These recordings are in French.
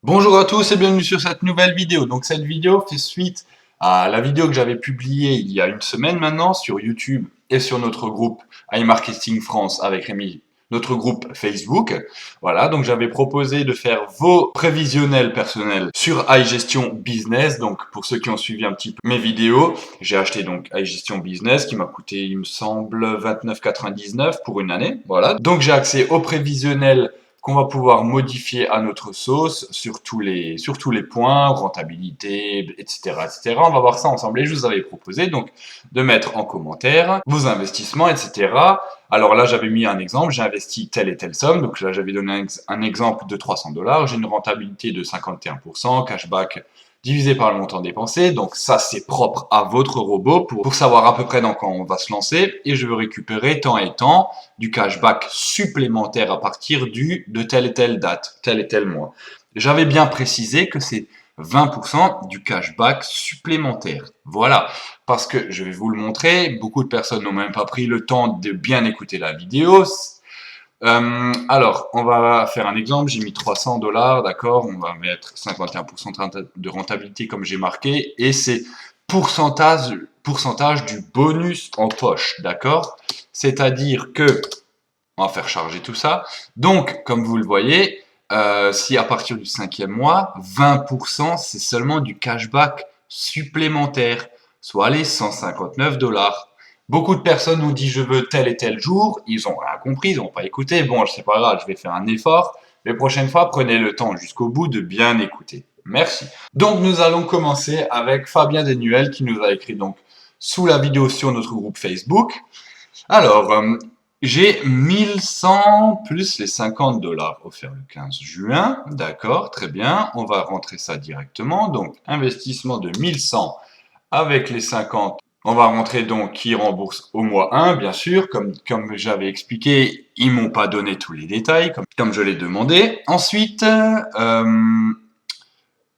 Bonjour à tous et bienvenue sur cette nouvelle vidéo. Donc cette vidéo fait suite à la vidéo que j'avais publiée il y a une semaine maintenant sur YouTube et sur notre groupe iMarketing France avec Rémi, notre groupe Facebook. Voilà, donc j'avais proposé de faire vos prévisionnels personnels sur iGestion Business. Donc pour ceux qui ont suivi un petit peu mes vidéos, j'ai acheté donc iGestion Business qui m'a coûté, il me semble, 29,99 pour une année. Voilà, donc j'ai accès au prévisionnel qu'on va pouvoir modifier à notre sauce sur tous les points, rentabilité, etc., etc. On va voir ça ensemble et je vous avais proposé donc de mettre en commentaire vos investissements, etc. Alors là, j'avais mis un exemple, j'ai investi telle et telle somme, donc là, j'avais donné un exemple de 300 $, j'ai une rentabilité de 51%, cashback divisé par le montant dépensé. Donc ça, c'est propre à votre robot pour savoir à peu près dans quoi on va se lancer. Et je veux récupérer tant et tant du cashback supplémentaire à partir de telle et telle date, tel et tel mois. J'avais bien précisé que c'est 20% du cashback supplémentaire. Voilà, parce que je vais vous le montrer, beaucoup de personnes n'ont même pas pris le temps de bien écouter la vidéo. Alors, on va faire un exemple, j'ai mis 300 $, d'accord, on va mettre 51% de rentabilité comme j'ai marqué, et c'est pourcentage du bonus en poche, d'accord. C'est-à-dire que, on va faire charger tout ça, donc, comme vous le voyez, si à partir du 5e mois, 20% c'est seulement du cashback supplémentaire, soit les 159 $. Beaucoup de personnes ont dit je veux tel et tel jour, ils ont rien compris, ils n'ont pas écouté. Bon, c'est pas grave, je vais faire un effort. Les prochaines fois, prenez le temps jusqu'au bout de bien écouter. Merci. Donc nous allons commencer avec Fabien Denuel qui nous a écrit donc sous la vidéo sur notre groupe Facebook. Alors, j'ai 1100 plus les 50 $ offerts le 15 juin. D'accord, très bien. On va rentrer ça directement. Donc, investissement de 1100 avec les 50. On va rentrer donc qui rembourse au mois 1, bien sûr. Comme j'avais expliqué, ils m'ont pas donné tous les détails, comme je l'ai demandé. Ensuite,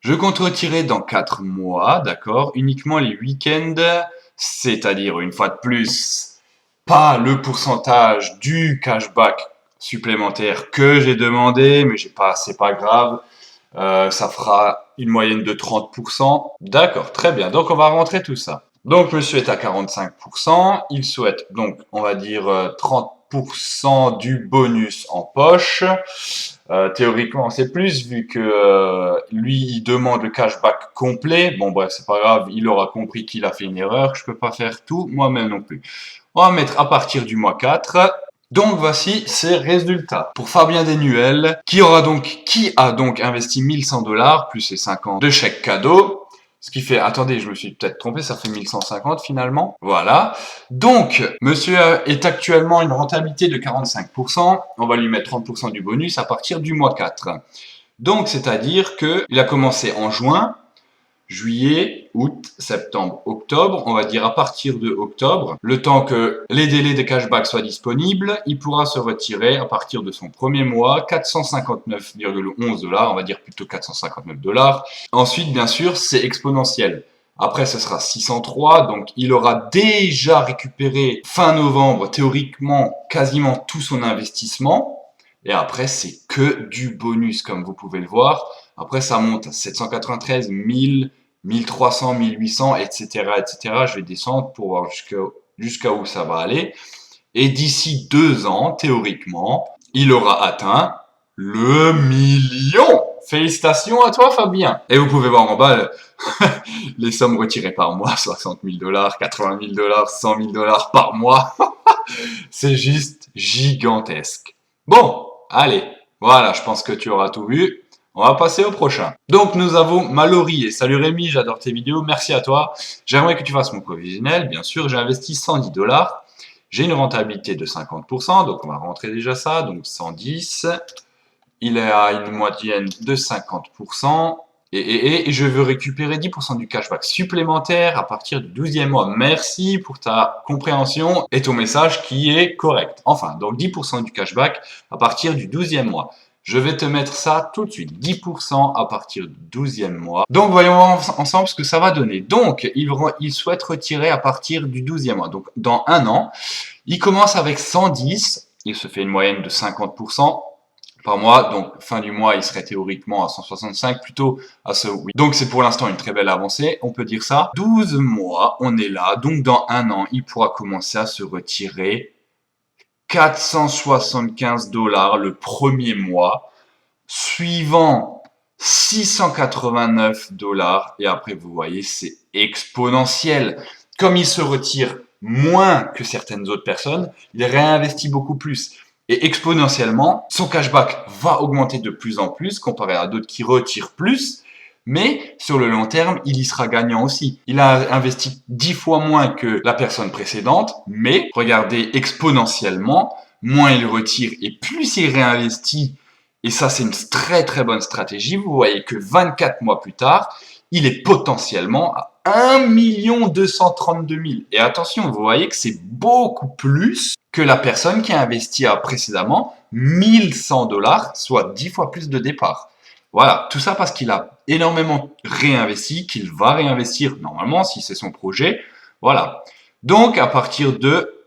je compte retirer dans 4 mois, d'accord, uniquement les week-ends, c'est-à-dire une fois de plus, pas le pourcentage du cashback supplémentaire que j'ai demandé, mais j'ai pas, c'est pas grave. Ça fera une moyenne de 30%. D'accord, très bien. Donc on va rentrer tout ça. Donc monsieur est à 45%. Il souhaite donc, on va dire, 30% du bonus en poche. Théoriquement, c'est plus vu que lui, il demande le cashback complet. Bon, bref, c'est pas grave. Il aura compris qu'il a fait une erreur. Je peux pas faire tout moi-même non plus. On va mettre à partir du mois 4. Donc voici ses résultats. Pour Fabien Denuel, qui a donc investi 1100 $ plus ses 50 de chèque cadeau. Ce qui fait, attendez, je me suis peut-être trompé, ça fait 1150 finalement. Voilà. Donc, monsieur est actuellement à une rentabilité de 45%. On va lui mettre 30% du bonus à partir du mois 4. Donc, c'est-à-dire qu'il a commencé en juin, juillet, août, septembre, octobre, on va dire à partir de octobre, le temps que les délais de cashback soient disponibles, il pourra se retirer à partir de son premier mois 459,11 $, on va dire plutôt 459 $. Ensuite, bien sûr, c'est exponentiel. Après, ce sera 603, donc il aura déjà récupéré fin novembre, théoriquement, quasiment tout son investissement. Et après, c'est que du bonus, comme vous pouvez le voir. Après, ça monte à 793, 1000, 1300, 1800, etc., etc. Je vais descendre pour voir jusqu'à où ça va aller. Et d'ici 2 ans, théoriquement, il aura atteint le million. Félicitations à toi, Fabien. Et vous pouvez voir en bas les sommes retirées par mois, 60 000 $, 80 000 $, 100 000 $ par mois. C'est juste gigantesque. Bon, allez, voilà, je pense que tu auras tout vu. On va passer au prochain. Donc nous avons Mallory et salut Rémi, j'adore tes vidéos, merci à toi. J'aimerais que tu fasses mon provisionnel, bien sûr, j'ai investi 110 $. J'ai une rentabilité de 50%, donc on va rentrer déjà ça, donc 110. Il est à une moyenne de 50%. Et je veux récupérer 10% du cashback supplémentaire à partir du 12e mois. Merci pour ta compréhension et ton message qui est correct. Enfin, donc 10% du cashback à partir du 12e mois. Je vais te mettre ça tout de suite. 10% à partir du 12e mois. Donc, voyons ensemble ce que ça va donner. Donc, il souhaite retirer à partir du 12e mois. Donc, dans un an, il commence avec 110. Il se fait une moyenne de 50% par mois. Donc, fin du mois, il serait théoriquement à 165 plutôt à ce oui. Donc, c'est pour l'instant une très belle avancée, on peut dire ça. 12 mois, on est là. Donc, dans un an, il pourra commencer à se retirer 475 $ le premier mois, suivant 689 $. Et après, vous voyez, c'est exponentiel. Comme il se retire moins que certaines autres personnes, il réinvestit beaucoup plus. Et exponentiellement, son cashback va augmenter de plus en plus comparé à d'autres qui retirent plus. Mais sur le long terme, il y sera gagnant aussi. Il a investi 10 fois moins que la personne précédente, mais regardez exponentiellement, moins il retire et plus il réinvestit. Et ça, c'est une très très bonne stratégie. Vous voyez que 24 mois plus tard, il est potentiellement à 1 232 000. Et attention, vous voyez que c'est beaucoup plus que la personne qui a investi précédemment 1100 $, soit 10 fois plus de départ. Voilà, tout ça parce qu'il a énormément réinvesti, qu'il va réinvestir normalement si c'est son projet. Voilà. Donc, à partir de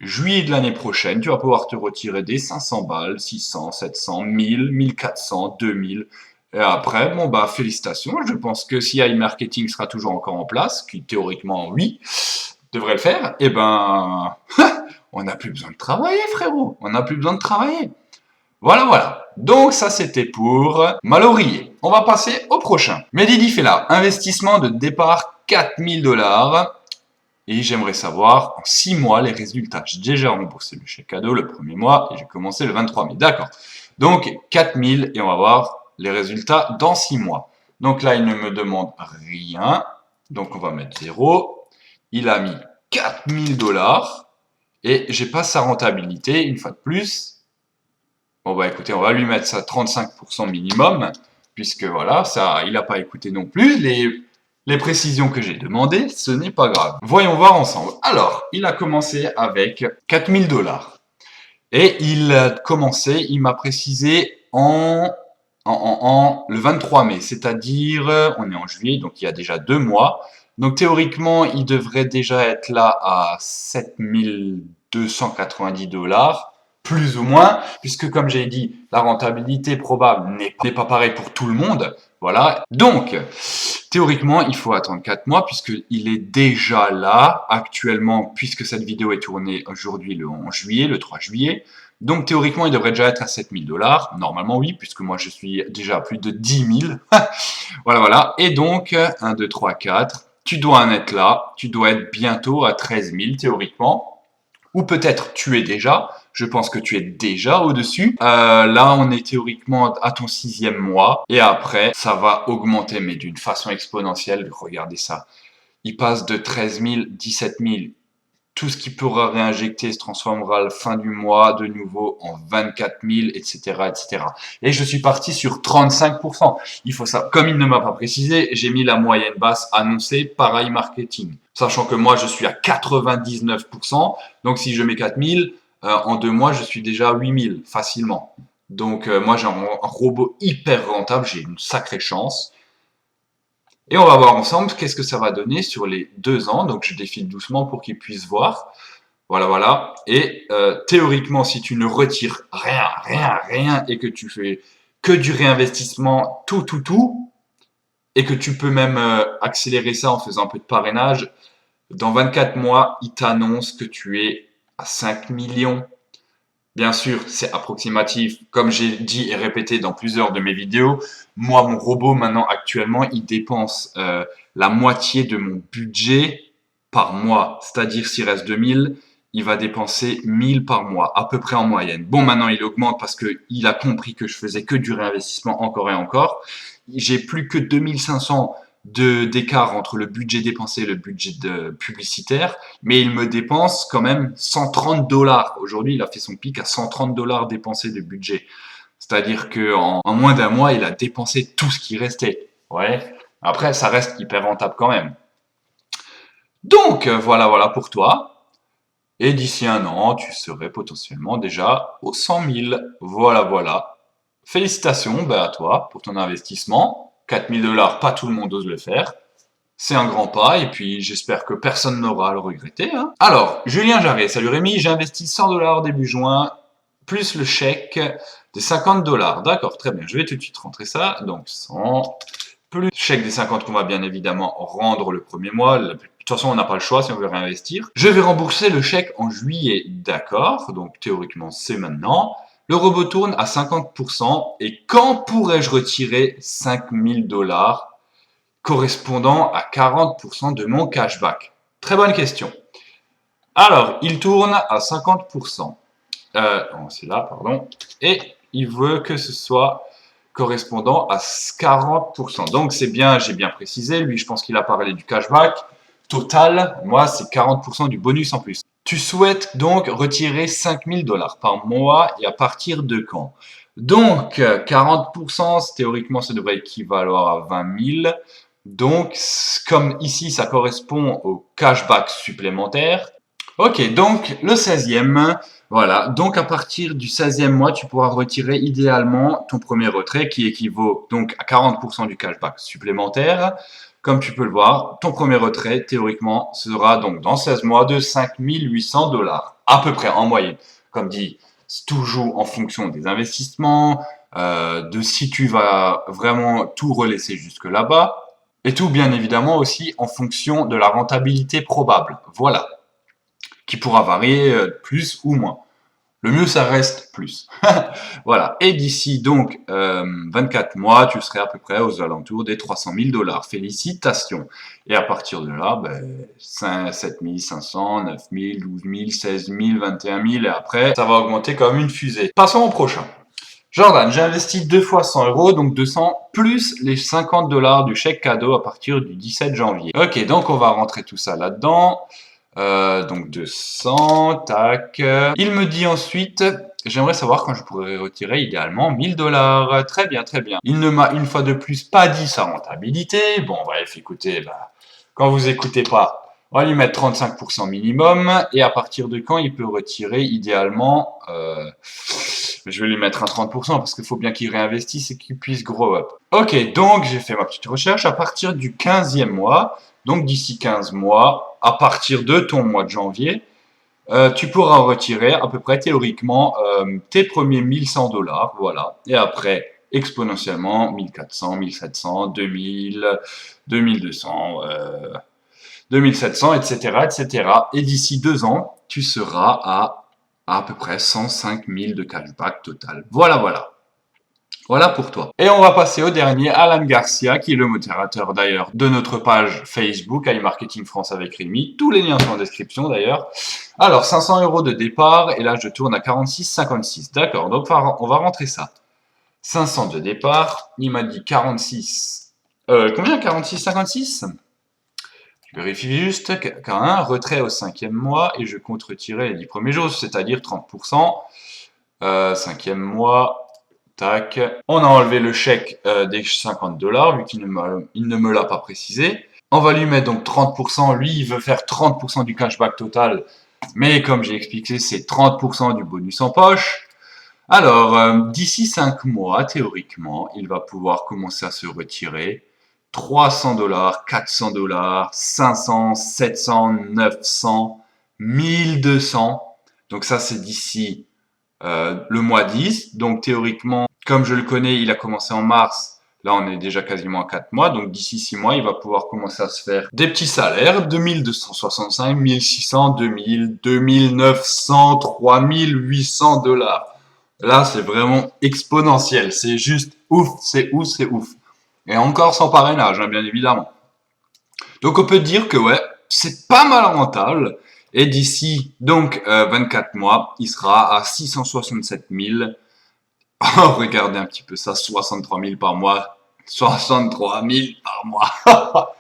juillet de l'année prochaine, tu vas pouvoir te retirer des 500 balles, 600, 700, 1000, 1400, 2000. Et après, bon, bah, félicitations. Je pense que si iMarketing sera toujours encore en place, qui théoriquement, oui, devrait le faire, eh ben, on n'a plus besoin de travailler, frérot. On n'a plus besoin de travailler. Voilà, voilà. Donc, ça, c'était pour Malorier. On va passer au prochain. Mehdi fait là, investissement de départ 4000 $. Et j'aimerais savoir, en 6 mois, les résultats. J'ai déjà remboursé le chèque cadeau le premier mois et j'ai commencé le 23 mai. D'accord. Donc, 4000 et on va voir les résultats dans 6 mois. Donc là, il ne me demande rien. Donc, on va mettre 0. Il a mis 4000 $ et j'ai pas sa rentabilité, une fois de plus. Bon, bah écoutez, on va lui mettre ça 35% minimum, puisque voilà, ça, il n'a pas écouté non plus les précisions que j'ai demandées, ce n'est pas grave. Voyons voir ensemble. Alors, il a commencé avec 4000 $. Et il a commencé, il m'a précisé le 23 mai, c'est-à-dire, on est en juillet, donc il y a déjà 2 mois. Donc théoriquement, il devrait déjà être là à 7290 $, plus ou moins, puisque comme j'ai dit, la rentabilité probable n'est pas pareille pour tout le monde. Voilà. Donc, théoriquement, il faut attendre 4 mois, puisqu'il est déjà là, actuellement, puisque cette vidéo est tournée aujourd'hui le 11 juillet, le 3 juillet. Donc, théoriquement, il devrait déjà être à 7000 $. Normalement, oui, puisque moi, je suis déjà à plus de 10 000. Voilà, voilà. Et donc, 1, 2, 3, 4. Tu dois en être là. Tu dois être bientôt à 13 000, théoriquement. Ou peut-être tu es déjà. Je pense que tu es déjà au-dessus. Là, on est théoriquement à ton 6e mois. Et après, ça va augmenter, mais d'une façon exponentielle. Regardez ça. Il passe de 13 000, 17 000. Tout ce qui pourra réinjecter se transformera à la fin du mois de nouveau en 24 000, etc., etc. Et je suis parti sur 35%. Il faut ça. Comme il ne m'a pas précisé, j'ai mis la moyenne basse annoncée par iMarketing. Sachant que moi, je suis à 99%. Donc, si je mets 4000, en 2 mois, je suis déjà à 8000 facilement. Donc, moi, j'ai un robot hyper rentable. J'ai une sacrée chance. Et on va voir ensemble qu'est-ce que ça va donner sur les 2 ans. Donc, je défile doucement pour qu'ils puissent voir. Voilà, voilà. Et théoriquement, si tu ne retires rien, et que tu fais que du réinvestissement, tout, et que tu peux même accélérer ça en faisant un peu de parrainage, dans 24 mois, il t'annonce que tu es à 5 millions. Bien sûr, c'est approximatif. Comme j'ai dit et répété dans plusieurs de mes vidéos, moi, mon robot, maintenant, actuellement, il dépense la moitié de mon budget par mois. C'est-à-dire, s'il reste 2000, il va dépenser 1000 par mois, à peu près en moyenne. Bon, maintenant, il augmente parce qu'il a compris que je faisais que du réinvestissement encore et encore. J'ai plus que 2500 d'écart entre le budget dépensé et le budget publicitaire, mais il me dépense quand même 130 $. Aujourd'hui, il a fait son pic à 130 $ dépensés de budget. C'est-à-dire qu'en moins d'un mois, il a dépensé tout ce qui restait. Ouais. Après, ça reste hyper rentable quand même. Donc, voilà, voilà pour toi. Et d'ici un an, tu serais potentiellement déjà aux 100 000. Voilà, voilà. Félicitations à toi pour ton investissement. 4000 $, pas tout le monde ose le faire. C'est un grand pas et puis j'espère que personne n'aura à le regretter. Hein. Alors, Julien Jarret, salut Rémi, j'ai investi 100 $ début juin. plus le chèque des 50 $. D'accord, très bien. Je vais tout de suite rentrer ça. Donc 100 plus le chèque des 50 qu'on va bien évidemment rendre le premier mois. De toute façon, on n'a pas le choix si on veut réinvestir. Je vais rembourser le chèque en juillet. D'accord, donc théoriquement, c'est maintenant. Le robot tourne à 50%. Et quand pourrais-je retirer 5000 $, correspondant à 40% de mon cashback? Très bonne question. Alors, il tourne à 50%. C'est là, pardon. Et il veut que ce soit correspondant à 40%. Donc, c'est bien, j'ai bien précisé. Lui, je pense qu'il a parlé du cashback. Total, moi, c'est 40% du bonus en plus. Tu souhaites donc retirer 5000 $ par mois et à partir de quand? Donc, 40%, théoriquement, ça devrait équivaloir à 20 000. Donc, comme ici, ça correspond au cashback supplémentaire. Ok, donc le 16e, voilà. Donc à partir du 16e mois, tu pourras retirer idéalement ton premier retrait qui équivaut donc à 40% du cashback supplémentaire. Comme tu peux le voir, ton premier retrait, théoriquement, sera donc dans 16 mois de 5800 $, à peu près en moyenne. Comme dit, c'est toujours en fonction des investissements, de si tu vas vraiment tout relaisser jusque là-bas, et tout bien évidemment aussi en fonction de la rentabilité probable. Voilà, qui pourra varier plus ou moins. Le mieux, ça reste plus. Voilà. Et d'ici donc 24 mois, tu serais à peu près aux alentours des 300 000 $. Félicitations. Et à partir de là, 7 500, 9 000, 12 000, 16 000, 21 000. Et après, ça va augmenter comme une fusée. Passons au prochain. Jordan, j'ai investi 2 fois 100 €, donc 200 plus les 50 $ du chèque cadeau à partir du 17 janvier. Ok, donc on va rentrer tout ça là-dedans. Donc 200, tac. Il me dit ensuite, j'aimerais savoir quand je pourrais retirer idéalement 1000 $. Très bien, très bien. Il ne m'a une fois de plus pas dit sa rentabilité. Bon, bref, écoutez, quand vous écoutez pas, on va lui mettre 35% minimum. Et à partir de quand il peut retirer idéalement, je vais lui mettre un 30% parce qu'il faut bien qu'il réinvestisse et qu'il puisse grow up. Ok, donc j'ai fait ma petite recherche à partir du 15e mois. Donc d'ici 15 mois, à partir de ton mois de janvier, tu pourras retirer à peu près théoriquement tes premiers 1100 $, voilà. Et après, exponentiellement, 1400, 1700, 2000, 2200, 2700, etc., etc. Et d'ici 2 ans, tu seras à peu près 105 000 de cashback total. Voilà, voilà. Voilà pour toi. Et on va passer au dernier, Alan Garcia, qui est le modérateur d'ailleurs de notre page Facebook, iMarketing France avec Rémi. Tous les liens sont en description d'ailleurs. Alors, 500 € de départ, et là je tourne à 46,56. D'accord, donc on va rentrer ça. 500 de départ, il m'a dit 46. Combien 46,56? Je vérifie juste qu'un retrait au 5e mois, et je compte retirer les 10 premiers jours, c'est-à-dire 30%. 5e mois. Tac. On a enlevé le chèque des 50 $, vu qu'il ne me l'a pas précisé. On va lui mettre donc 30%. Lui, il veut faire 30% du cashback total. Mais comme j'ai expliqué, c'est 30% du bonus en poche. Alors, d'ici 5 mois, théoriquement, il va pouvoir commencer à se retirer 300 $, 400 $, 500, 700, 900, 1200. Donc ça, c'est d'ici le mois 10. Donc théoriquement, comme je le connais, il a commencé en mars. Là, on est déjà quasiment à 4 mois. Donc d'ici 6 mois, il va pouvoir commencer à se faire des petits salaires. 2265, 1600, 2000, 2900, 3800 $. Là, c'est vraiment exponentiel. C'est juste ouf, c'est ouf, c'est ouf. Et encore sans parrainage, hein, bien évidemment. Donc on peut dire que ouais, c'est pas mal rentable. Et d'ici donc 24 mois, il sera à 667 000. Oh, regardez un petit peu ça, 63 000 par mois. 63 000 par mois.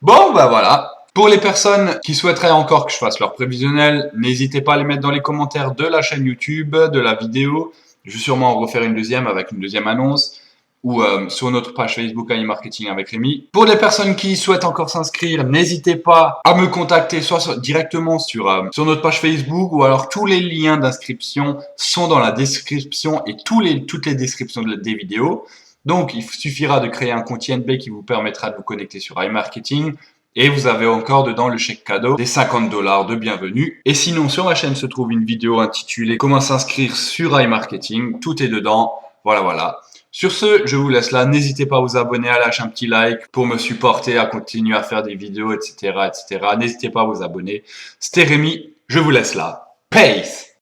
Bon, voilà. Pour les personnes qui souhaiteraient encore que je fasse leur prévisionnel, n'hésitez pas à les mettre dans les commentaires de la chaîne YouTube, de la vidéo. Je vais sûrement en refaire une deuxième avec une deuxième annonce, ou sur notre page Facebook iMarketing avec Rémi. Pour les personnes qui souhaitent encore s'inscrire, n'hésitez pas à me contacter soit directement sur notre page Facebook, ou alors tous les liens d'inscription sont dans la description et toutes les descriptions des vidéos. Donc il suffira de créer un compte INB qui vous permettra de vous connecter sur iMarketing, Et vous avez encore dedans le chèque cadeau des 50 $ de bienvenue. Et sinon, sur ma chaîne se trouve une vidéo intitulée Comment s'inscrire sur iMarketing. Tout est dedans. Voilà, voilà. Sur ce, je vous laisse là. N'hésitez pas à vous abonner, à lâcher un petit like pour me supporter, à continuer à faire des vidéos, etc., etc. N'hésitez pas à vous abonner. C'était Rémi. Je vous laisse là. Peace!